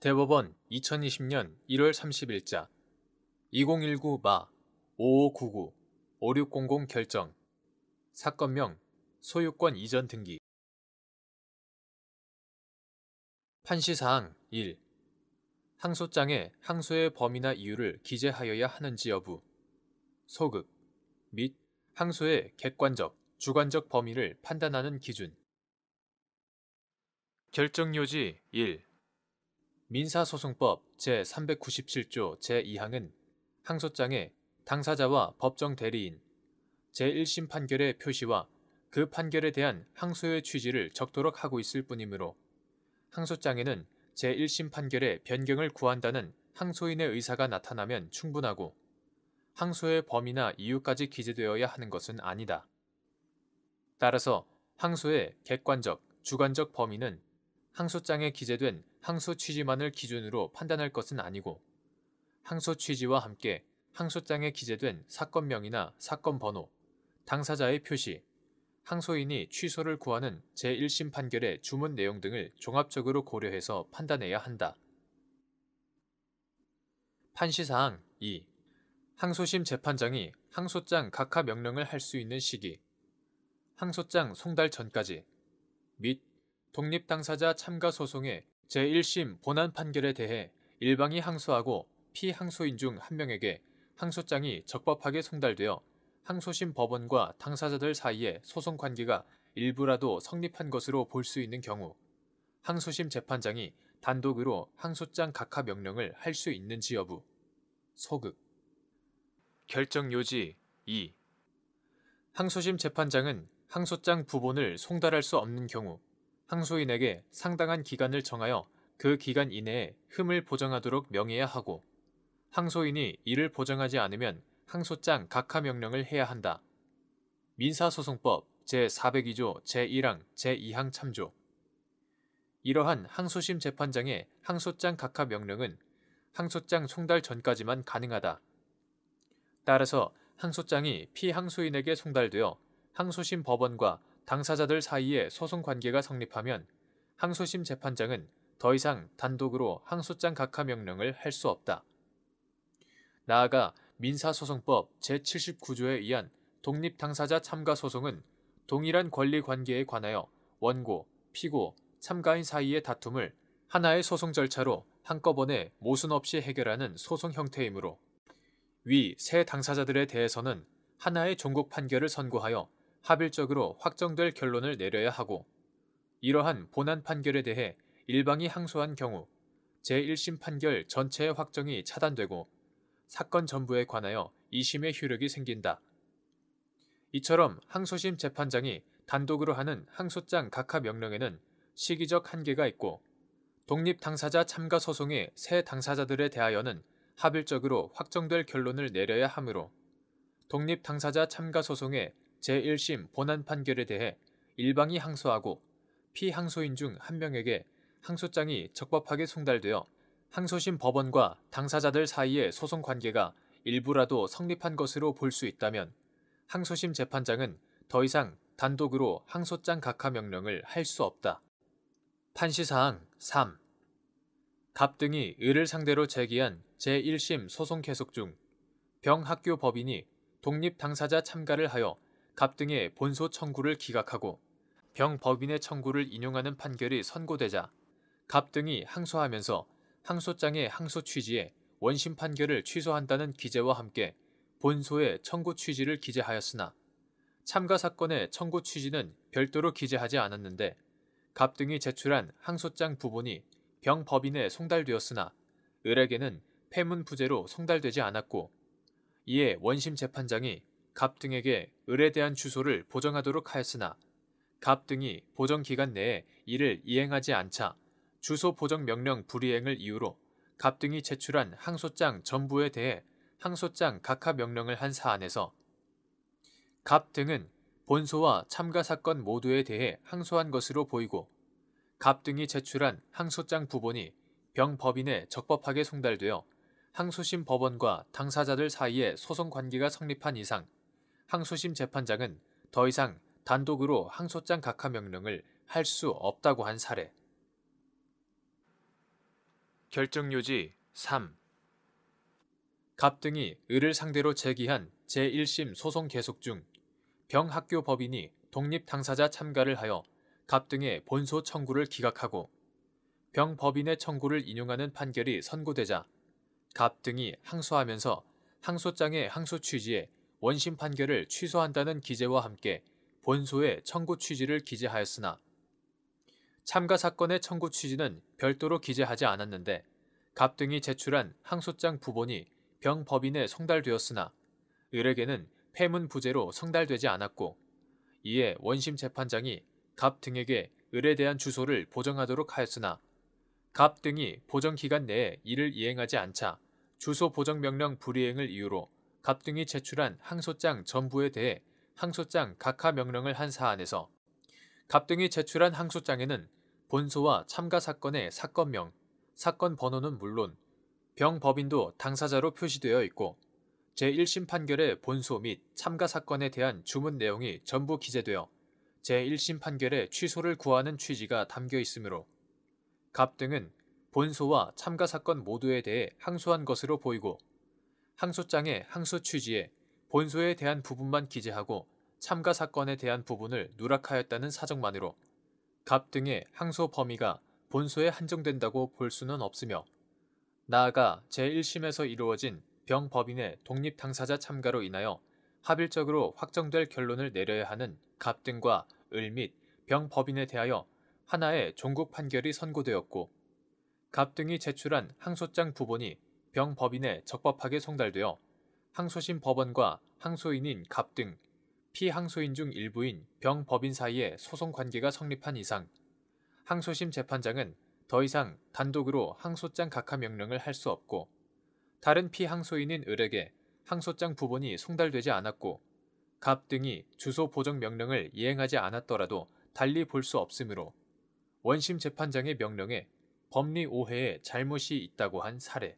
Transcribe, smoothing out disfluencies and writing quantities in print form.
대법원 2020년 1월 30일자 2019-마 5599-5600 결정 사건명 소유권 이전 등기 판시사항 1. 항소장에 항소의 범위나 이유를 기재하여야 하는지 여부 소급 및 항소의 객관적, 주관적 범위를 판단하는 기준 결정요지 1. 민사소송법 제397조 제2항은 항소장에 당사자와 법정 대리인, 제1심 판결의 표시와 그 판결에 대한 항소의 취지를 적도록 하고 있을 뿐이므로 항소장에는 제1심 판결의 변경을 구한다는 항소인의 의사가 나타나면 충분하고 항소의 범위나 이유까지 기재되어야 하는 것은 아니다. 따라서 항소의 객관적, 주관적 범위는 항소장에 기재된 항소 취지만을 기준으로 판단할 것은 아니고 항소 취지와 함께 항소장에 기재된 사건명이나 사건번호, 당사자의 표시, 항소인이 취소를 구하는 제1심 판결의 주문 내용 등을 종합적으로 고려해서 판단해야 한다. 판시사항 2. 항소심 재판장이 항소장 각하 명령을 할 수 있는 시기 항소장 송달 전까지 및 독립당사자 참가 소송의 제1심 본안 판결에 대해 일방이 항소하고 피항소인 중 한 명에게 항소장이 적법하게 송달되어 항소심 법원과 당사자들 사이에 소송 관계가 일부라도 성립한 것으로 볼 수 있는 경우 항소심 재판장이 단독으로 항소장 각하 명령을 할 수 있는지 여부 소급 결정요지 2. 항소심 재판장은 항소장 부본을 송달할 수 없는 경우 항소인에게 상당한 기간을 정하여 그 기간 이내에 흠을 보정하도록 명해야 하고 항소인이 이를 보정하지 않으면 항소장 각하 명령을 해야 한다. 민사소송법 제402조 제1항 제2항 참조 이러한 항소심 재판장의 항소장 각하 명령은 항소장 송달 전까지만 가능하다. 따라서 항소장이 피항소인에게 송달되어 항소심 법원과 당사자들 사이에 소송 관계가 성립하면 항소심 재판장은 더 이상 단독으로 항소장 각하 명령을 할 수 없다. 나아가 민사소송법 제79조에 의한 독립당사자 참가 소송은 동일한 권리 관계에 관하여 원고, 피고, 참가인 사이의 다툼을 하나의 소송 절차로 한꺼번에 모순 없이 해결하는 소송 형태이므로 위 세 당사자들에 대해서는 하나의 종국 판결을 선고하여 합일적으로 확정될 결론을 내려야 하고 이러한 본안 판결에 대해 일방이 항소한 경우 제1심 판결 전체의 확정이 차단되고 사건 전부에 관하여 2심의 효력이 생긴다. 이처럼 항소심 재판장이 단독으로 하는 항소장 각하 명령에는 시기적 한계가 있고 독립당사자 참가 소송의 세 당사자들에 대하여는 합일적으로 확정될 결론을 내려야 하므로 독립당사자 참가 소송의 제1심 본안 판결에 대해 일방이 항소하고 피항소인 중 한 명에게 항소장이 적법하게 송달되어 항소심 법원과 당사자들 사이의 소송 관계가 일부라도 성립한 것으로 볼 수 있다면 항소심 재판장은 더 이상 단독으로 항소장 각하 명령을 할 수 없다. 판시사항 3. 갑 등이 을을 상대로 제기한 제1심 소송 계속 중 병학교 법인이 독립당사자 참가를 하여 갑 등의 본소 청구를 기각하고 병 법인의 청구를 인용하는 판결이 선고되자 갑 등이 항소하면서 항소장의 항소 취지에 원심 판결을 취소한다는 기재와 함께 본소의 청구 취지를 기재하였으나 참가 사건의 청구 취지는 별도로 기재하지 않았는데 갑 등이 제출한 항소장 부본이 병 법인에 송달되었으나 을에게는 폐문 부재로 송달되지 않았고 이에 원심 재판장이 갑 등에게 을에 대한 주소를 보정하도록 하였으나 갑 등이 보정 기간 내에 이를 이행하지 않자 주소 보정 명령 불이행을 이유로 갑 등이 제출한 항소장 전부에 대해 항소장 각하 명령을 한 사안에서 갑 등은 본소와 참가 사건 모두에 대해 항소한 것으로 보이고 갑 등이 제출한 항소장 부본이 병 법인에 적법하게 송달되어 항소심 법원과 당사자들 사이에 소송 관계가 성립한 이상 항소심 재판장은 더 이상 단독으로 항소장 각하 명령을 할 수 없다고 한 사례. 결정요지 3. 갑 등이 을을 상대로 제기한 제1심 소송 계속 중 병학교 법인이 독립 당사자 참가를 하여 갑 등의 본소 청구를 기각하고 병 법인의 청구를 인용하는 판결이 선고되자 갑 등이 항소하면서 항소장의 항소 취지에 원심 판결을 취소한다는 기재와 함께 본소의 청구 취지를 기재하였으나 참가 사건의 청구 취지는 별도로 기재하지 않았는데 갑 등이 제출한 항소장 부본이 병 법인에 송달되었으나 을에게는 폐문 부재로 송달되지 않았고 이에 원심 재판장이 갑 등에게 을에 대한 주소를 보정하도록 하였으나 갑 등이 보정 기간 내에 이를 이행하지 않자 주소 보정 명령 불이행을 이유로 갑 등이 제출한 항소장 전부에 대해 항소장 각하 명령을 한 사안에서 갑 등이 제출한 항소장에는 본소와 참가 사건의 사건명, 사건 번호는 물론 병 법인도 당사자로 표시되어 있고 제1심 판결의 본소 및 참가 사건에 대한 주문 내용이 전부 기재되어 제1심 판결의 취소를 구하는 취지가 담겨 있으므로 갑 등은 본소와 참가 사건 모두에 대해 항소한 것으로 보이고 항소장의 항소 취지에 본소에 대한 부분만 기재하고 참가 사건에 대한 부분을 누락하였다는 사정만으로 갑 등의 항소 범위가 본소에 한정된다고 볼 수는 없으며 나아가 제1심에서 이루어진 병 법인의 독립 당사자 참가로 인하여 합일적으로 확정될 결론을 내려야 하는 갑 등과 을 및 병 법인에 대하여 하나의 종국 판결이 선고되었고 갑 등이 제출한 항소장 부본이 병 법인에 적법하게 송달되어 항소심 법원과 항소인인 갑 등 피항소인 중 일부인 병 법인 사이에 소송 관계가 성립한 이상 항소심 재판장은 더 이상 단독으로 항소장 각하 명령을 할 수 없고 다른 피항소인인 을에게 항소장 부본이 송달되지 않았고 갑 등이 주소 보정 명령을 이행하지 않았더라도 달리 볼 수 없으므로 원심 재판장의 명령에 법리 오해의 잘못이 있다고 한 사례